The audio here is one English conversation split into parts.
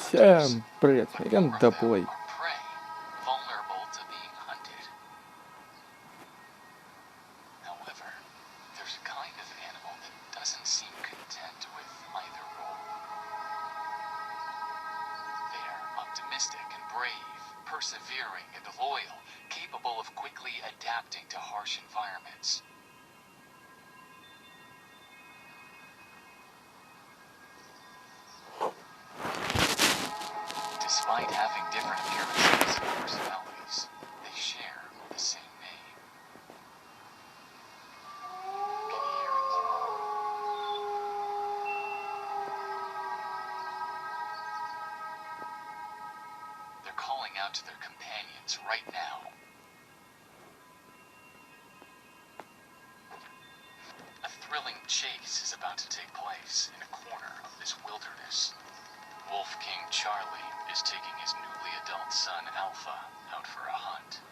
Всем привет, Мирандабой. Persevering and loyal, capable of quickly adapting to harsh environments. Despite having different appearances and personalities, they share the same name. They're calling out to their companions right now. A thrilling chase is about to take place in a corner of this wilderness. Wolf King Charlie is taking his newly adult son Alpha out for a hunt.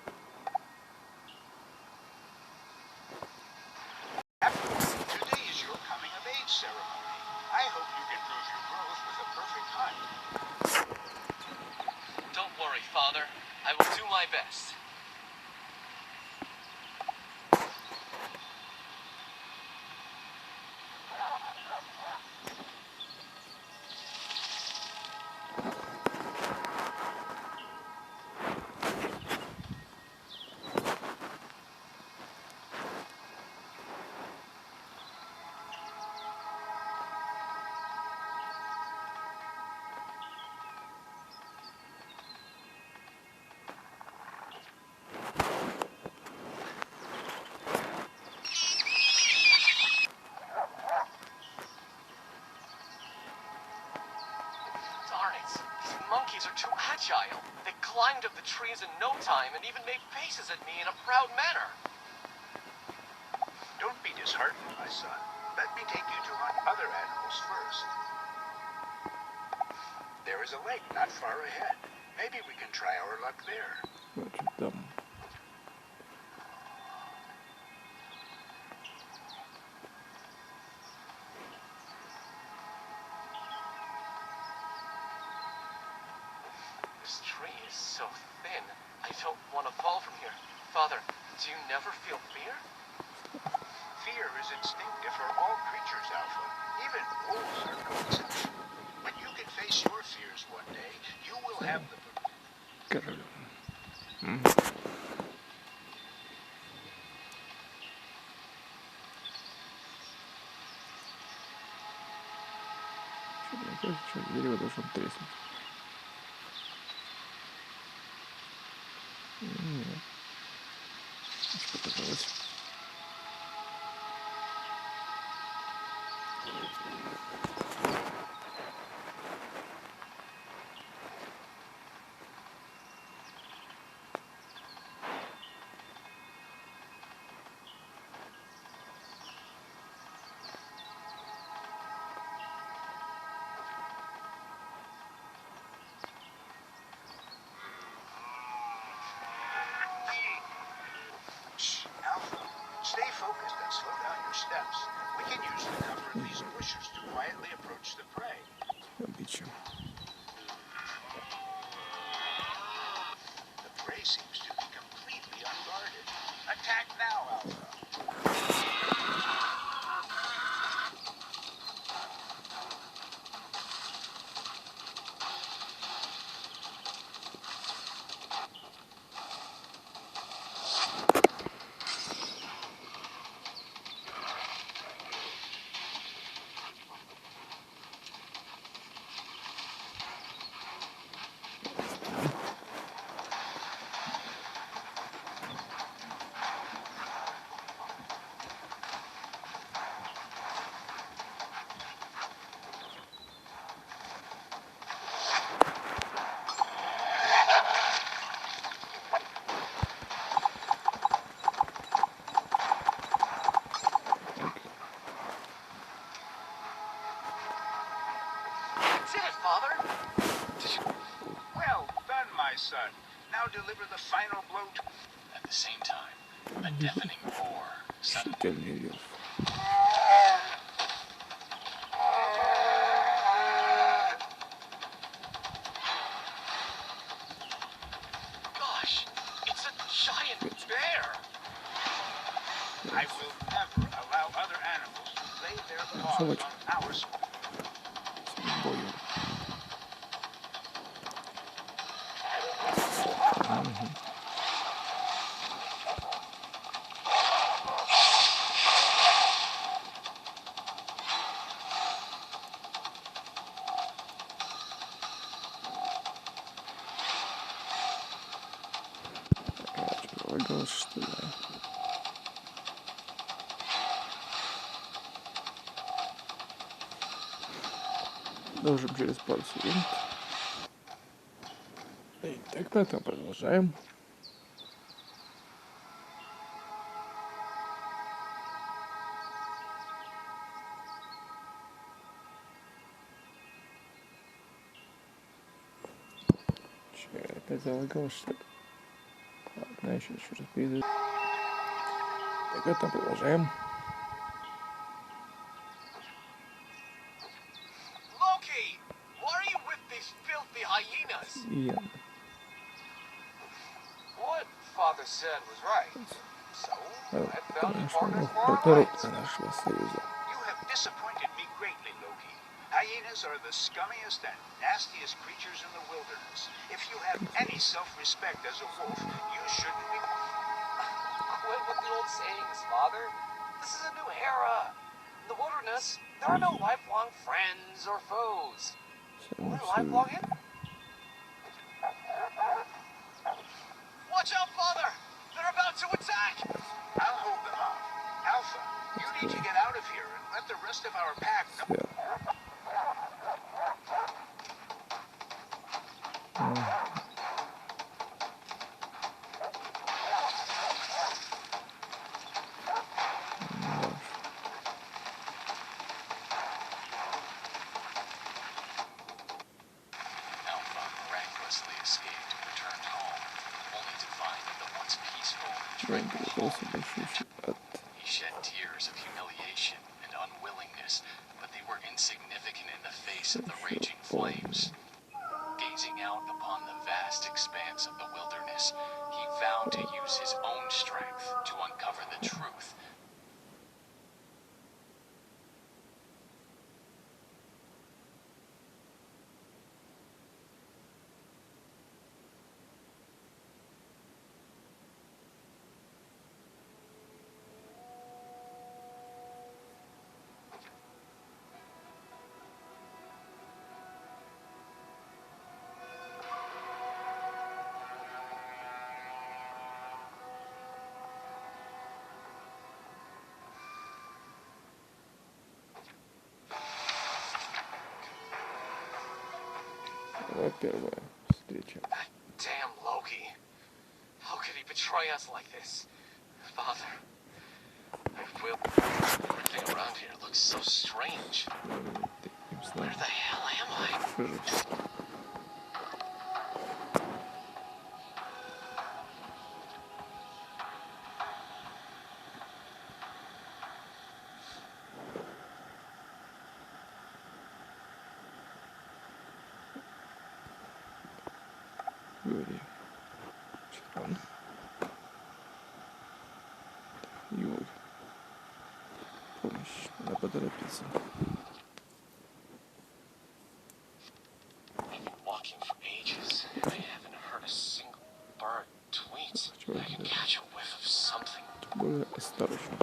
Today is your coming of age ceremony. I hope you can prove your growth with a perfect hunt. Don't worry, Father. I will do my best. Monkeys are too agile. They climbed up the trees in no time and even made faces at me in a proud manner. Don't be disheartened, my son. Let me take you to hunt other animals first. There is a lake not far ahead. Maybe we can try our luck there. This tree is so thin. I don't want to fall from here. Father, do you never feel fear? Fear is instinctive for all creatures, Alpha. Even wolves are no exception. When you can face your fears one day, you will have the... Дерево должно треснуть. Нет. Что показалось? Alpha, stay focused and slow down your steps. We can use the cover of these bushes to quietly approach the prey. Обычно. The prey seems to be completely unguarded. Attack now, Alpha. Father? Well done, my son. Now deliver the final blow to... At the same time, a deafening roar suddenly... Шутельный рев. Шалочек. among our small С бою. Лагалось, что ли? Должен через пару секунд. Итак, на этом продолжаем. Че, опять залагалось, что ли? Ладно, еще раз перейду. Так, это продолжаем. Loki, why are you with these filthy hyenas? Иен. What father said was right. So, I found Потому что partners он for our прокурор rights. нашего союза. You have disappointed me greatly, Loki. Hyenas are the scummiest and nastiest creatures in the wilderness. If you have any self-respect as a wolf, you shouldn't be... Quit with the old sayings, Father. This is a new era. In the wilderness, there are no lifelong friends or foes. Само Only все lifelong видно. Watch out, Father! They're about to attack! I'll hold them off. Alpha, you need to get out of here and let the rest of our pack know. Свят. Alpha miraculously escaped and returned home, only to find that the once peaceful and Он tranquil приготовился home большущий ад. He shed tears of humiliation and unwillingness, but they were insignificant in the face of the raging flames. Gazing out upon the vast expanse of the wilderness, he vowed to use his own strength to uncover the truth. Вот первая встреча. Damn Loki. How could he betray us like this? Father, I will... Everything around here looks so strange. Таким Where словом, the hell am I? пророчество. Юрий. Чирон. Юр. Помощь. Надо поторопиться. I've been walking for ages. I haven't heard a single bird tweet. I can catch a whiff of something. Более осторожно.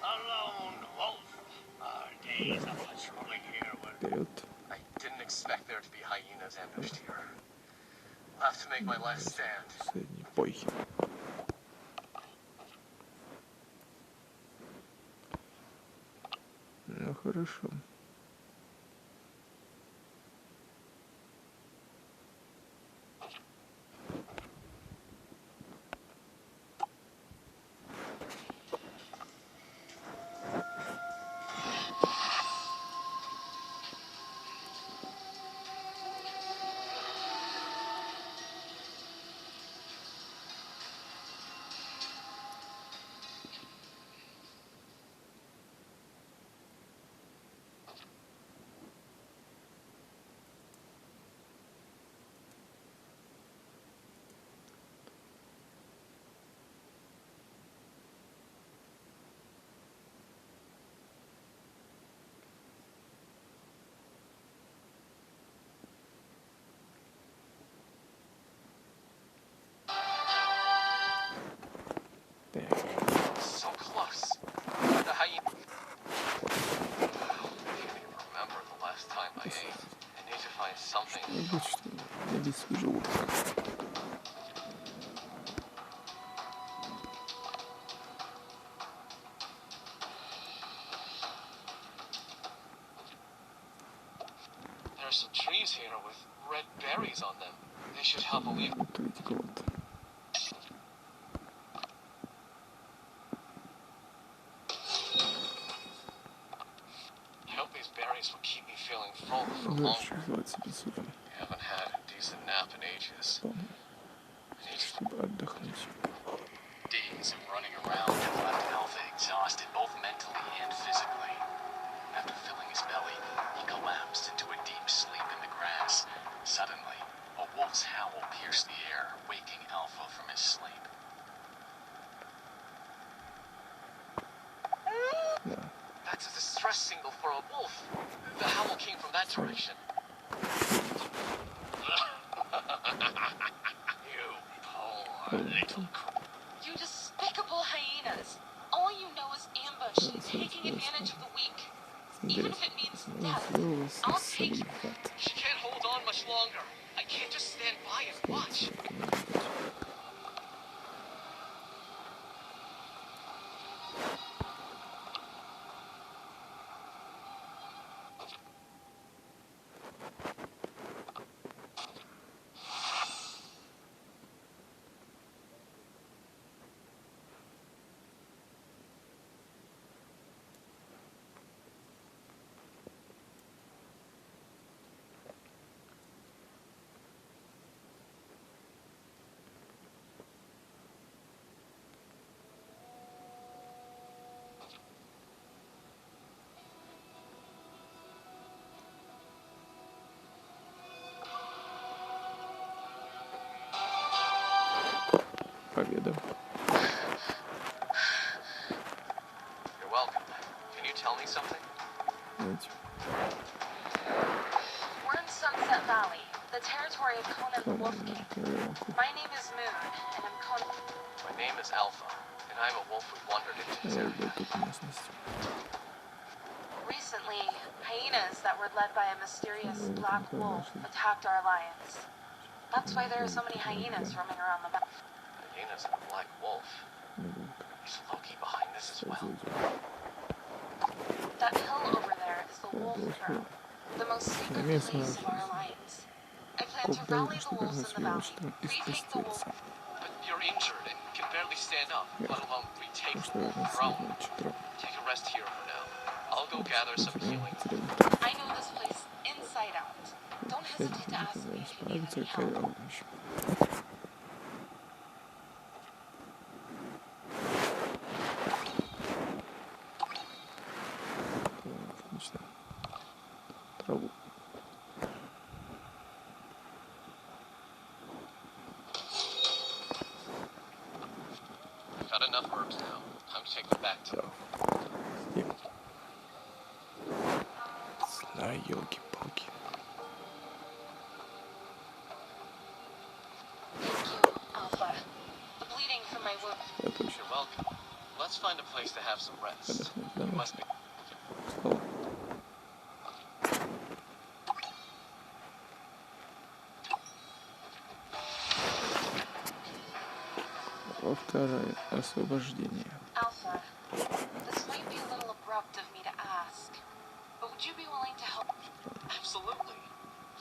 Alone wolf. Our days of patrolling here were... Вперед. I didn't expect there to be hyenas ambushed here. I'll have to make my last stand. Последний бой. Ну хорошо. There's some trees here with red berries on them. They should help alleviate. Критиковато. I hope these berries will keep me feeling full for Да, long. что звать себе сюда. Haven't had a decent nap in ages. Вполне. I need to Чтобы отдохнуть. Days of running around have left Alpha exhausted, both mentally and physically. After filling his belly, he collapsed into a deep sleep in the grass. Suddenly, a wolf's howl pierced the air, waking Alpha from his sleep. Да. That's a distress signal for a wolf. The howl came from that direction. You poor little You despicable hyenas! All you know is ambush and taking advantage of the weak. Even if it means death, I'll take you. She can't hold on much longer. I can't just stand by and watch. Победа. You're welcome. Can you tell me something? Знаете, We're in Sunset Valley, the territory of Conan the Wolf King. проверку. My name is Moon, and I'm Conan. My name is Alpha, and I'm a wolf who wandered into this Я area. люблю эту местность. Recently, hyenas that were led by a mysterious black wolf attacked our alliance. That's why there are so many hyenas roaming around the map. Hyenas and a black wolf. Is Loki behind this as well? That hill over there is the Wolf Throne, the most sacred place of our alliance. I plan to rally the wolves in the valley, retake the wolf. But you're injured and can barely stand up, let alone retake Потому the что wolf нас throne. значит трап. Take a rest here for now. I'll go gather some healing. I know this place inside out. Don't hesitate to ask me if you need Справиться any как help. равнищ. Отлично. Траву. Got enough herbs now. Time to take them back to Да. Зла, елки-палки. Thank you, Alpha. The bleeding from my wound. Это очень You're welcome. Let's find a place to have some rest. отдохнуть. You Давай. must be. Слава. Во второе освобождение. Alpha, this might be a little abrupt of me to ask, but would you be willing to help? Absolutely.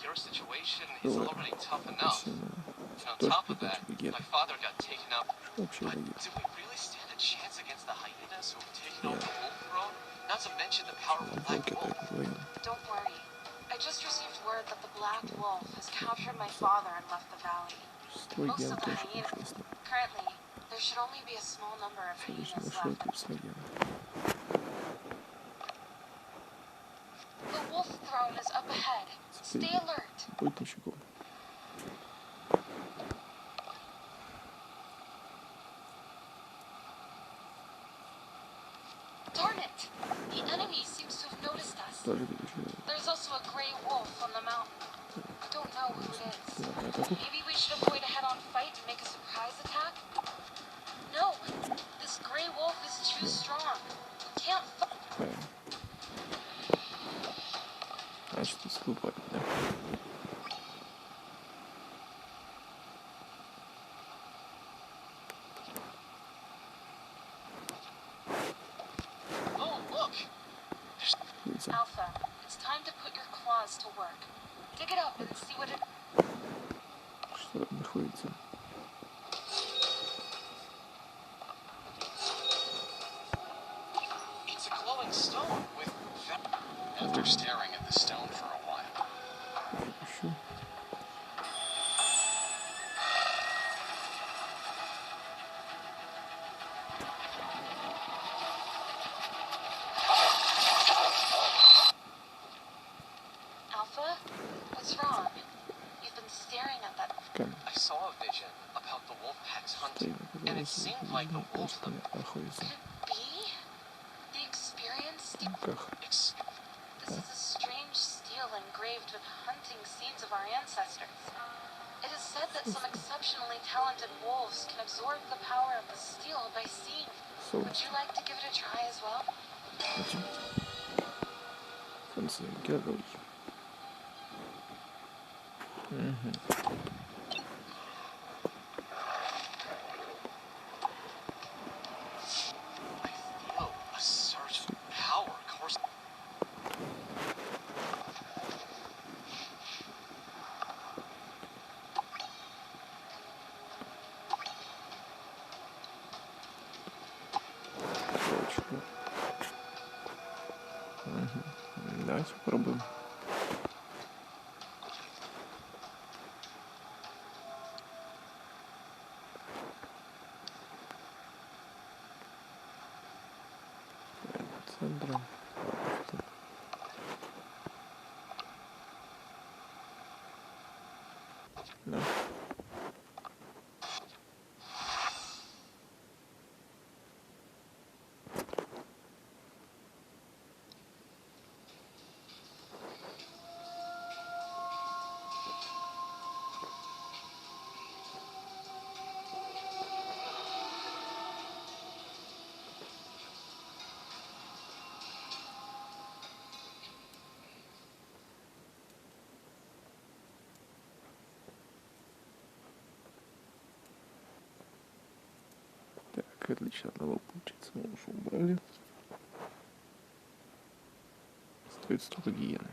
Your situation is Давай. already tough enough. Сильно. And on Тоже top of that, прикончили Гену. my father got taken out. Что вообще But это есть? do we really stand a chance against the hyenas who've taken over Yeah. the wolf throne? Not to mention the powerful black Волки wolf. так вдвоем. Don't worry. I just received word that the Black Wolf has captured my father and left the valley. Твой Most ген of the тоже hyenas. пошли с ним. Currently, there should only be a small number of Обычно hyenas ушел left. тут с ген. The Wolf Throne is up ahead. Stay alert. Будь начеку. Darn it! The enemy seems to have noticed us. Тоже видишь. There's also a gray wolf on the mountain. I don't know who it is. Ладно, это тут. Maybe we should avoid a head-on fight and make a surprise attack? No! This gray wolf is too strong. We can't fight. Правильно. Значит, искупать, да? Oh, look! Видите? Alpha, it's time to put your claws to work. Dig it up and see what it... Что там находится? It's a glowing stone with... After staring at the stone for a while, Еще. Alpha? What's wrong? You've been staring at that... Камень. I saw a vision about the wolf pack's hunting, Стоит, and it seemed like the wolves of the находится Could it be? The experience... в руках. ex- This is a strange stele engraved with hunting scenes of our ancestors. It is said that some exceptionally talented wolves can absorb the power of the stele by seeing. Would you like to give it a try as well? Этим. Функция герой. I feel a surge of power coursing. Точно. Давайте попробуем. Центром. Да. Так, отлично, одного получится, мы уже убрали. Стоит столько гиены.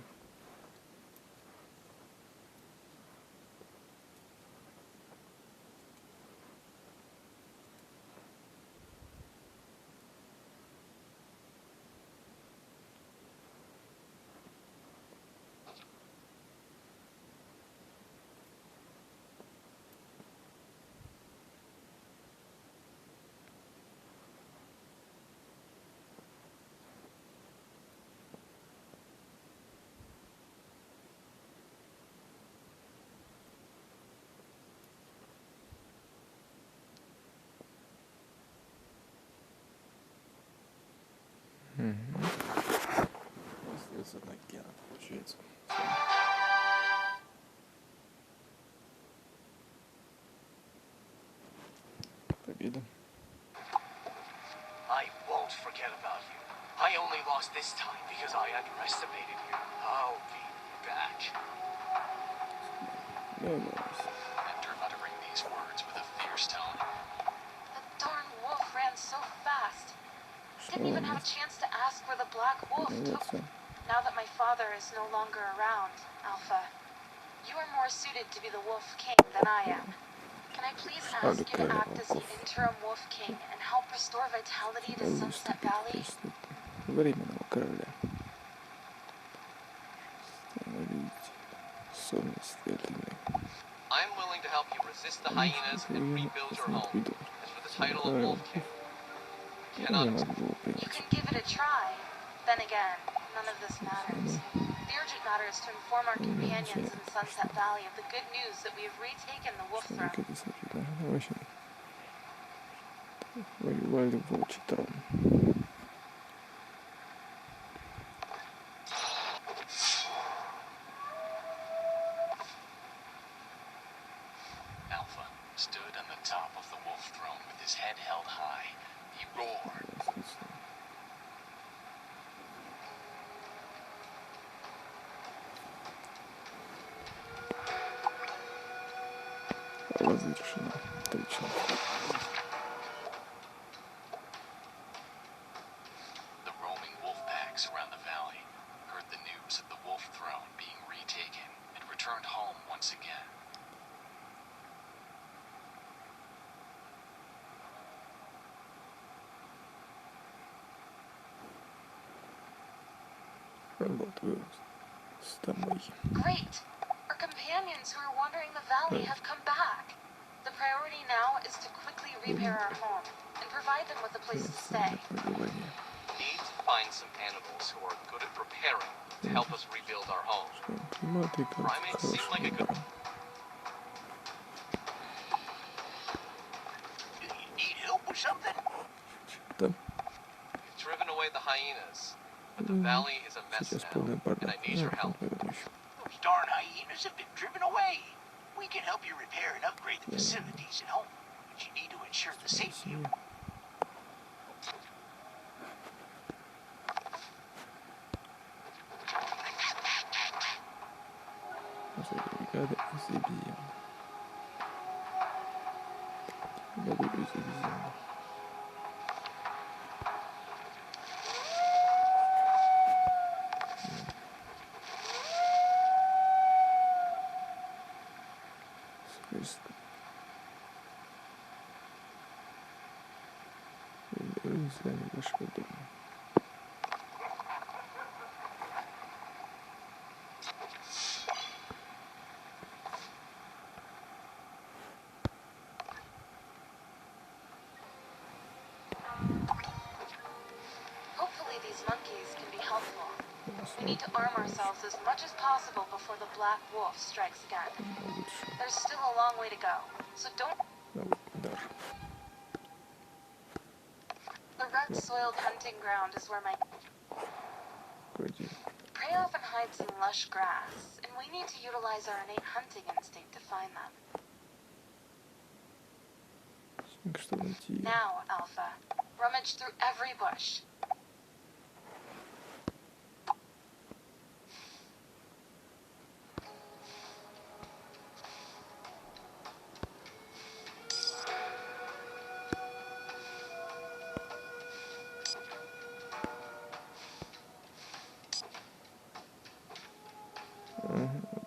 Остается одна гена, получается. Победа. I won't forget about you. I only lost this time because I underestimated you. I'll be back. Добралась. after uttering these words with a fierce tone, The darn wolf ran so fast. Что Didn't even have ладно. a chance to ask where the black wolf Ну вот took. всё. Now that my father is no longer around, Alpha, you are more suited to be the Wolf King than I am. Can I please ask you to act as the interim Wolf King and help restore vitality to Sunset Valley? Временного короля. Установить совместные длины. I'm willing to help you resist the hyenas and rebuild your home. As for the title of Wolf King, cannot Не надо было You принять. can give it a try. Then again, none of this matters. The urgent matter is to inform our companions in Sunset Valley of the good news that we have retaken the Wolf Throne. Что-то действительно очень воевали в волчий трон. Alpha stood on the top of the wolf throne with his head held high. He roared. Естественно. Разрешено. Отлично. The roaming wolf packs around the valley heard the news of the wolf throne being retaken and returned Работаю с тобой. Great! Our companions who are wandering the valley have come back. The priority now is to quickly repair our home and provide them with a place to Место stay. для проживания. Need to find some animals who are good at repairing to help us rebuild our home. Климат и кажется Primates seem хорошим like a good. выбором. Do you need help with something? Да, We've driven away the hyenas, but the valley is a mess сейчас now, полный and бардак. I need your help. Поэтому еще. Those darn hyenas have been driven away. We can help you repair and upgrade the facilities at home, but you need to ensure the safety of Семья. Наша бригада из обезьян. Бригаду из обезьян. Соответственно. Вы с вами вашего дома. Hopefully these monkeys can be helpful. We need to arm ourselves as much as possible before the Black Wolf strikes again. Лучше. There's still a long way to go, so don't... Дар. The red-soiled hunting ground is where my Пойди. prey often hides in lush grass, and we need to utilize our innate hunting instinct to find them. Что найти? Now, Alpha, rummage through every bush.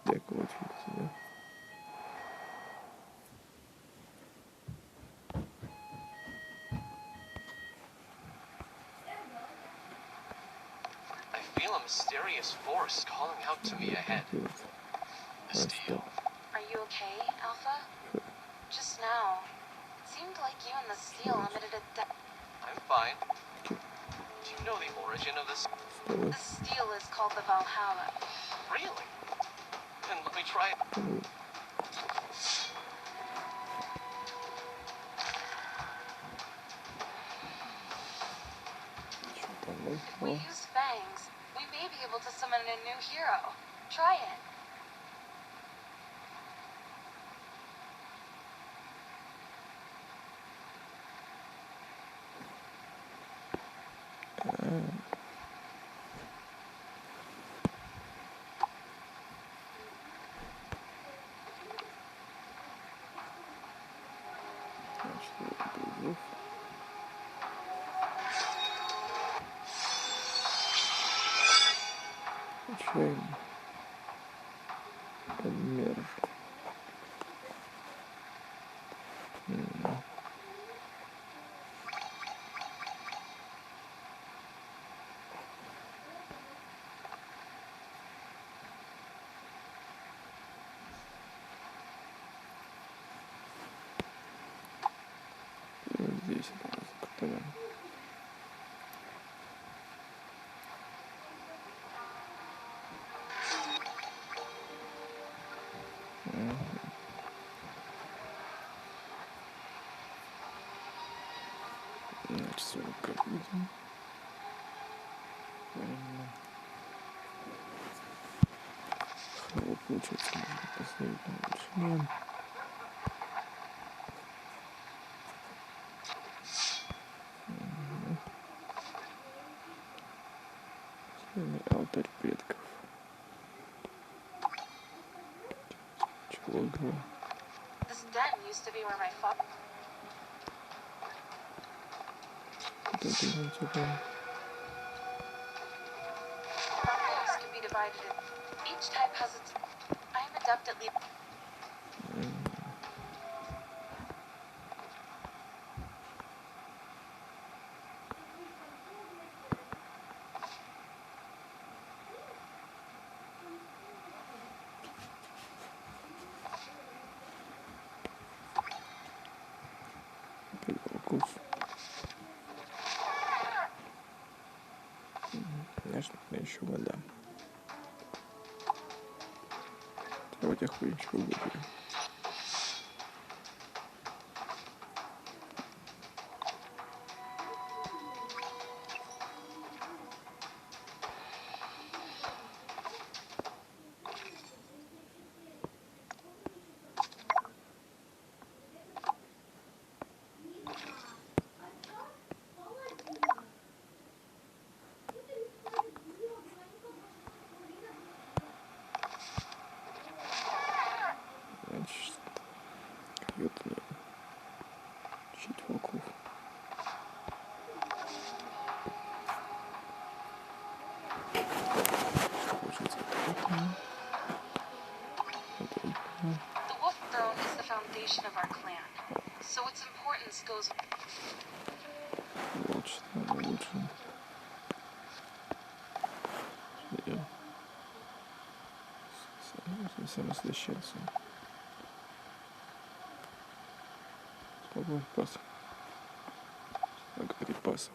Дякую тебе. I feel a mysterious force calling out to me ahead. The steel. Are you okay, Alpha? Just now, it seemed like you and the steel emitted a I'm fine. Do you know the origin of this? The steel is called the Valhalla. Really? Then let me try it. If we use fangs, we may be able to summon a new hero. Try it. Отчаянно. Обмер. Здесь это закрутовали. Значит, 40 будем. Правильно. Вот, получается, можно поставить на улучшение. Алтарь предков. Чего? This den used to be where my father... Вот это вот типа. Wolves can be divided in... Each type has its... I am adept at leap... собрать охотничьего угодья. Значит, это чуть волков. The Wolf Throne is the foundation of our clan, so its importance goes. Волчество лучше. Самосвященцем. Сколько припасов? Сколько припасов?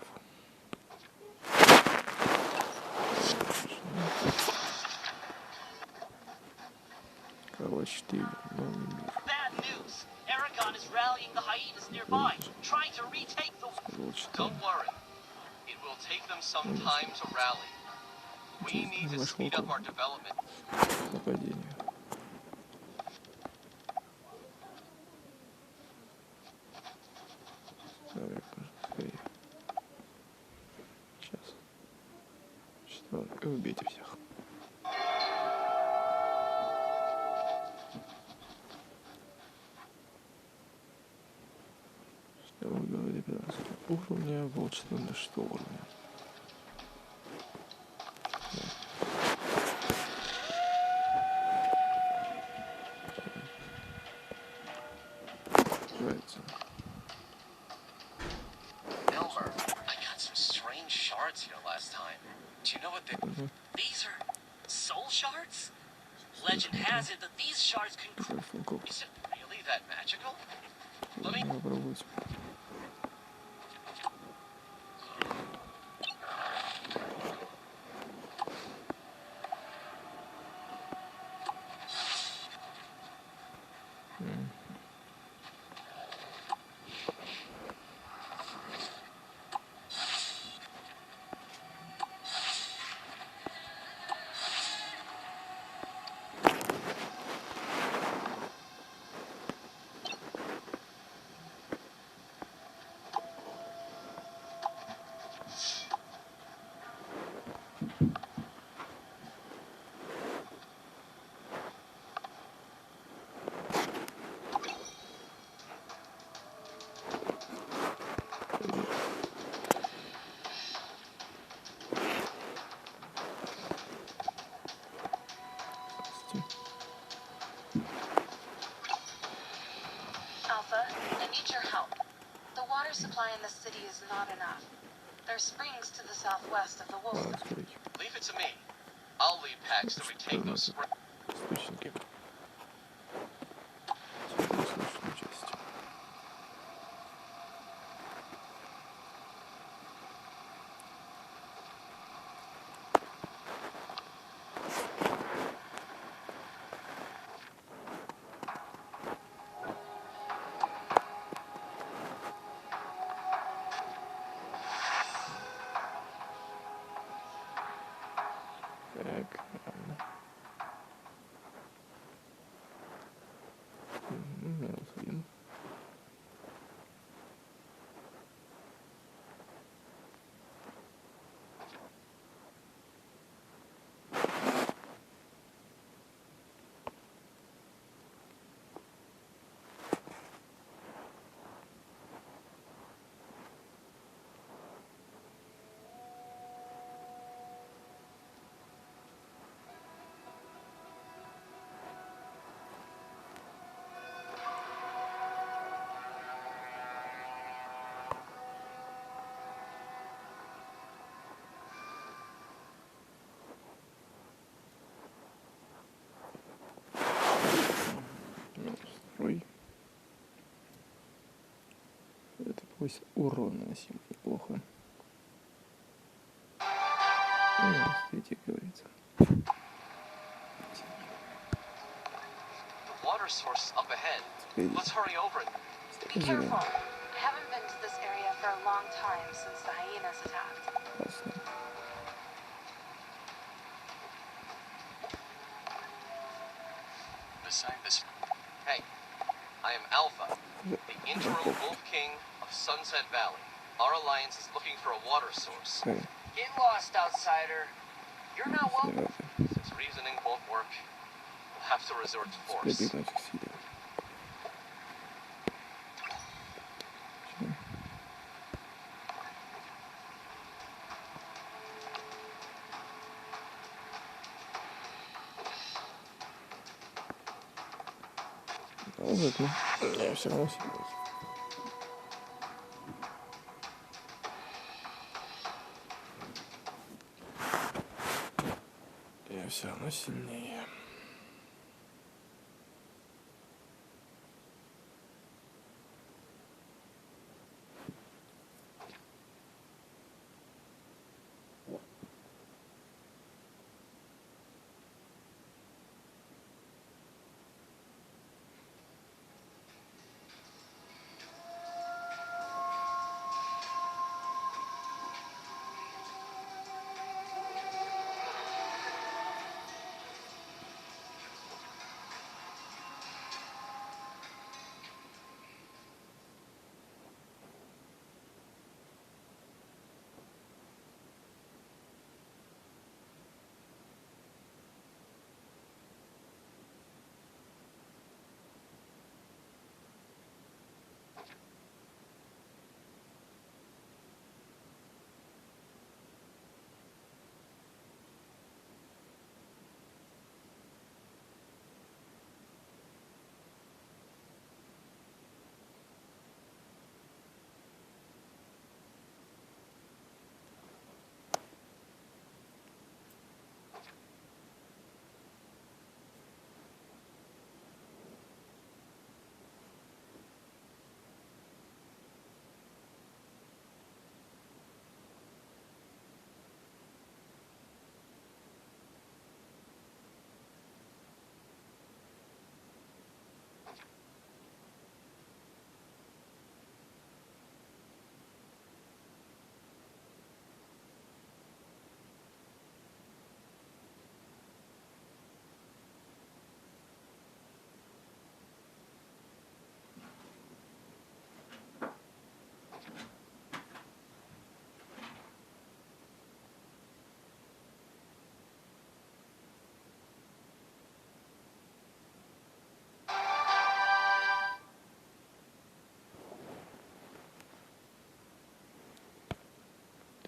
Короче, 4. Новый мир. Bad news. Aragon is rallying the hyenas nearby, trying to retake the... Волчество. Don't worry. It will take them some time to rally. We need to speed up our development. Нападение. Давай, скорее. Сейчас. Что? И убейте всех. Что вы говорите, 15 уровня, волчество на 6 уровня. Elmer, I got some strange shards here last time. Do you know what they... These are soul shards? Legend has it that these shards can... Is it really that magical? Let me... Попробуйте. Alpha, I need your help. The water supply in the city is not enough. There are springs to the southwest of the Wolf. Ладно, скорее. Leave it to me. I'll lead packs to retake those springs. Источники. Источную часть. Так, ладно. Минус 1. Ой. Это пусть урон наносим неплохо. Видите, говорится. water source up ahead. Let's hurry over it. Be careful. I haven't been to this area for a long time since the hyenas attacked. Ясно. Beside this, Hey, I am Alpha, the interim Wolf King of Sunset Valley. Our alliance is looking for a water source. Окей. Get lost, outsider. You're not welcome. Снаряды. Since reasoning won't work, we'll have to resort to force. Прибегать к силе. Ну, зато я все равно сильный. Я все равно сильнее.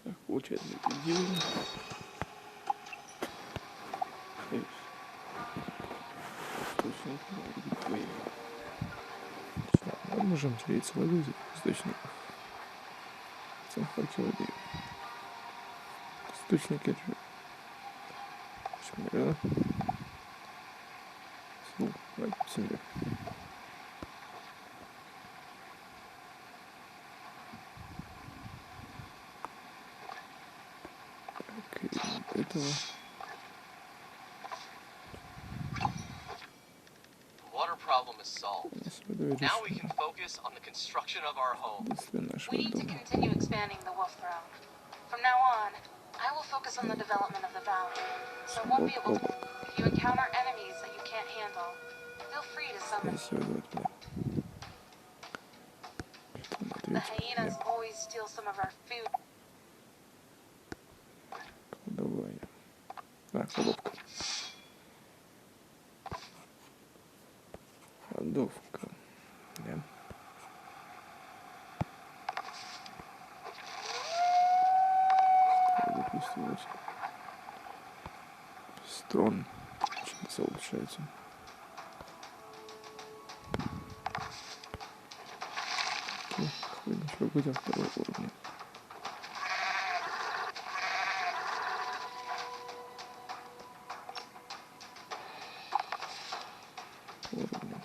Так, получается, делаем. Источник твоих. Мы можем тереть воду из источников. Сам факел воды. Источники же. Наверное. Звук, земля. Так, и вот этого. Water problem is solved. У нас водой Now we can решено. focus on the construction of our home. Если нашего We need to дома. continue expanding the wolf throne. From now on, I will focus on the development of the valley, so I won't be able to. If you encounter enemies that you can't handle, feel free to summon me. Исследовать меня. The hyenas always steal some of our food. Колдование. А, колодка. Кладовка. Да. Запустилось. Строн. Чем-то улучшается. Ничего будет второго уровня. Уровня.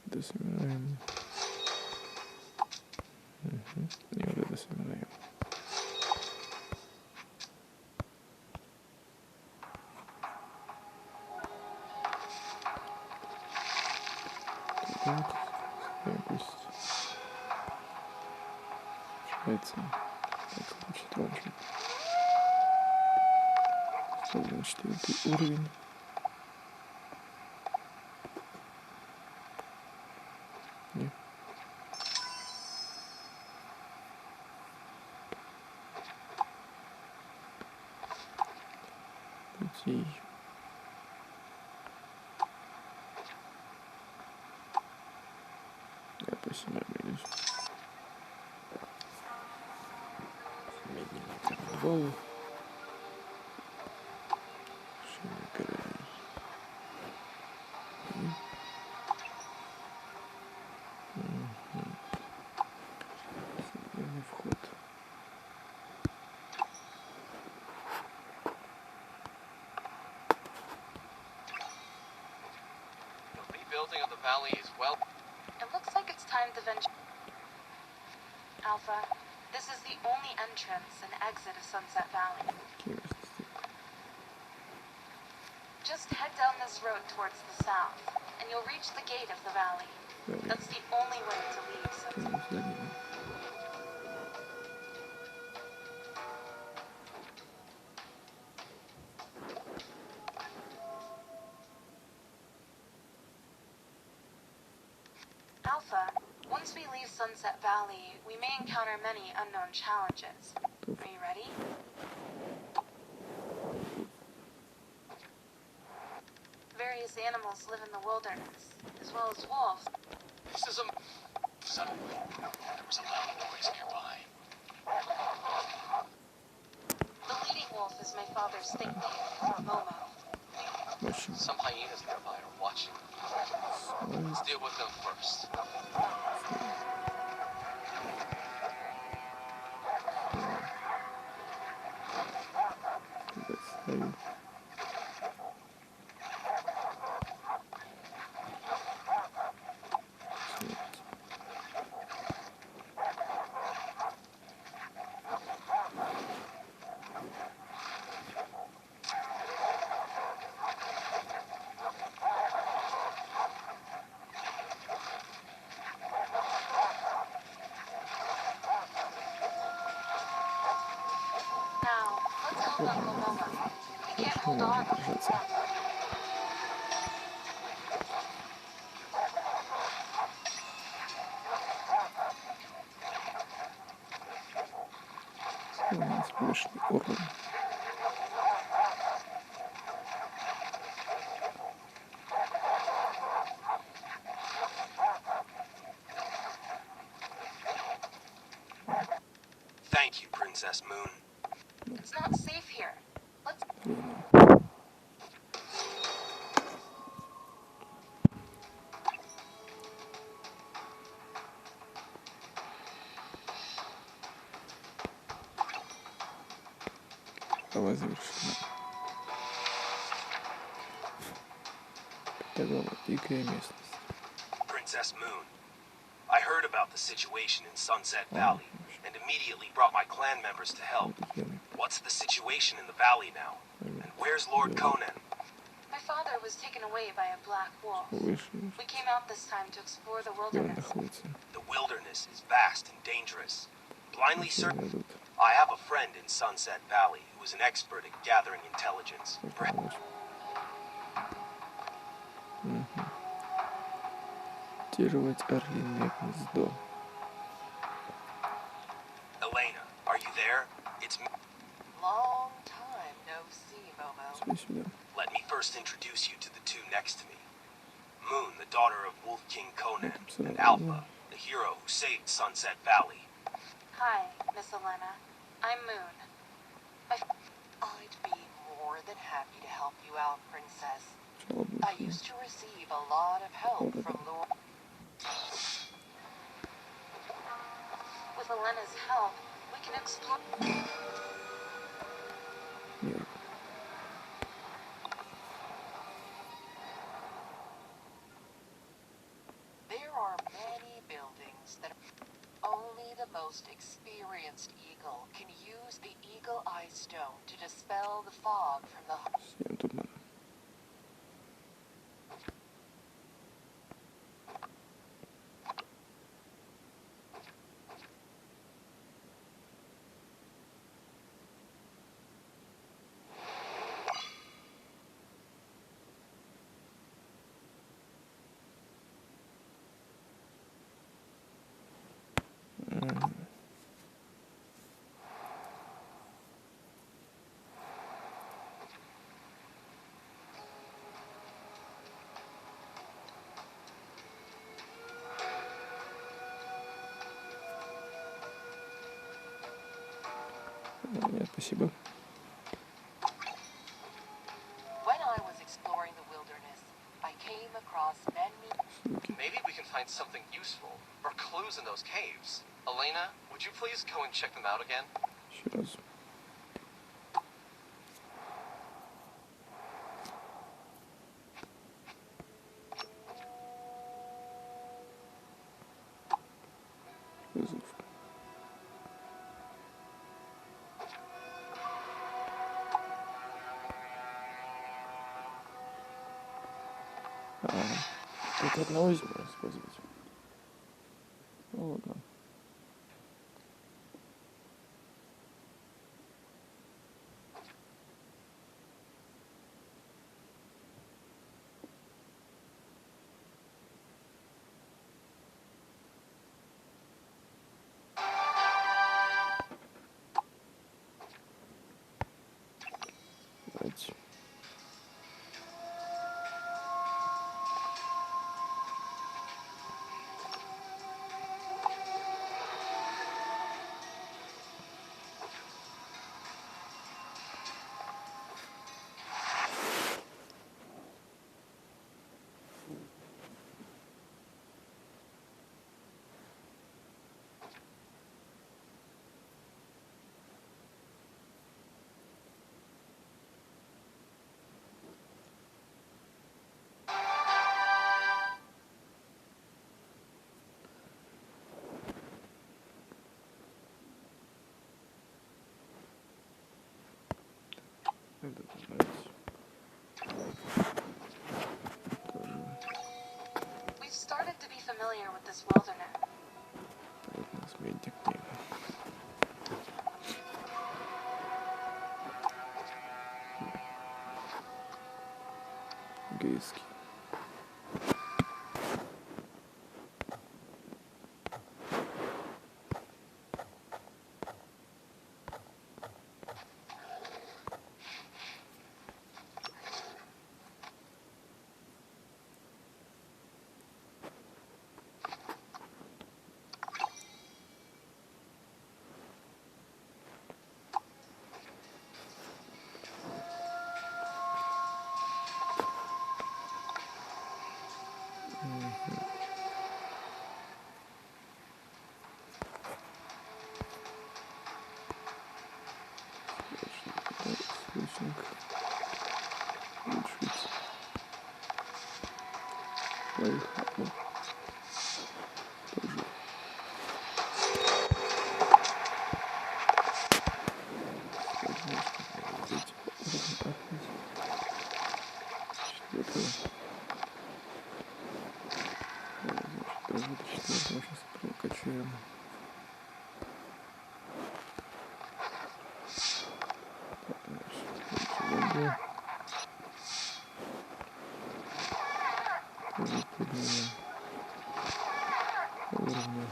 Дособираем. Якось получается так лучше трончик. 194 уровень. Не. Путей. Я по себе боюсь. Медленный карнавал. Шины королей. Современный вход. The rebuilding of the valley is well. It looks like it's time to venture. Alpha, this is the only entrance and exit of Sunset Valley. Just head down this road towards the south, and you'll reach the gate of the valley. That's the only way to leave Sunset. Alpha, once we leave Sunset Valley, we may encounter many unknown challenges. Are you ready? Various animals live in the wilderness, as well as wolves. This is a... Suddenly, there was a loud noise nearby. The leading wolf is my father's think tank, Momo. Some hyenas nearby are watching. Let's deal with them first. Now, let's help Uncle Momo. We can't hold on. Повышенный уровень. Thank you, Princess Moon. It's not safe here. Let's... Права завершена. Готова дикая местность. Princess Moon, I heard about the situation in Sunset Valley and immediately brought my clan members to help. What's the situation in the valley now? And where's Lord Conan? My father was taken away by a black wolf. We came out this time to explore the wilderness. The wilderness is vast and dangerous. Blindly certain. I have a friend in Sunset Valley who is an expert at gathering intelligence. Монтировать орлиное гнездо. Elena, are you there? It's me. Long time no see, Momo. Сюда. Let me first introduce you to the two next to me. Moon, the daughter of Wolf King Conan, and Alpha, the hero who saved Sunset Valley. Hi, Miss Elena. I'm Moon. I'd be more than happy to help you out, Princess. I used to receive a lot of help from Lord... With Elena's help, we can explore... Мир. There are many buildings that only the most experienced eagle can use the Eagle Eye Stone to dispel the fog from the... Снем туман. Нет, спасибо. When I was exploring the wilderness, I came across many. Суки. Maybe we can find something useful or clues in those caves. Elena, would you please go and check them out again? Еще раз. Вызов. Только одного из меня использовать. Ну ладно. Давайте. Это нравится. We've started to be familiar with this wilderness. Поэтому сменить книгу. Гейский. Источник. Улучшить. Лайфхак. Тоже. Четвертого сейчас прокачаем. Тоже поднимем уровня.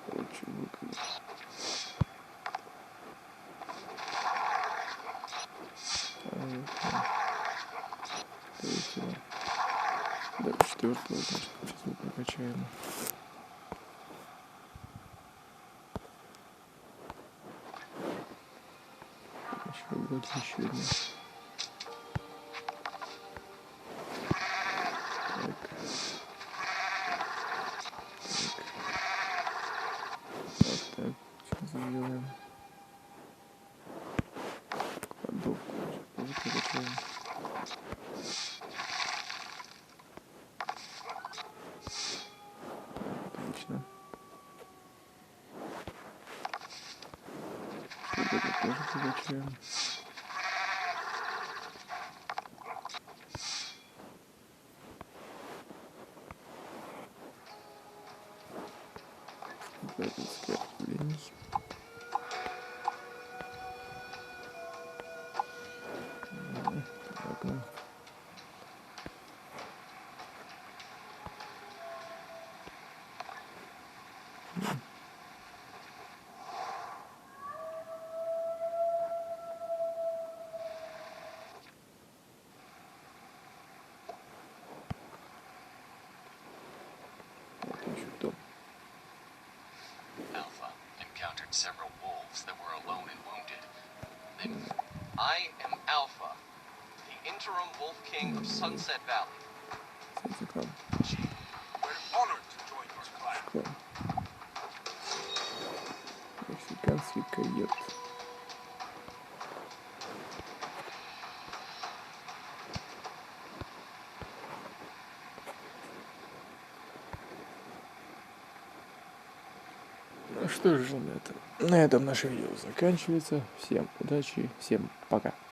Очень выглядит. Третьего. Да, четвертого, значит, сейчас мы прокачаем. Еще вроде еще один. Так. Вот так. Сейчас сделаем. Кладовку. Тоже прокачаем. Отлично. Вот это тоже прокачаем. Записки объявлений. Ладно. several wolves that were alone and wounded. Then I am Alpha, the interim Wolf King of Sunset Valley. Языком. We're honored to join your clan. Мексиканский койот. Ну что ж, ребята, на этом наше видео заканчивается. Всем удачи, всем пока.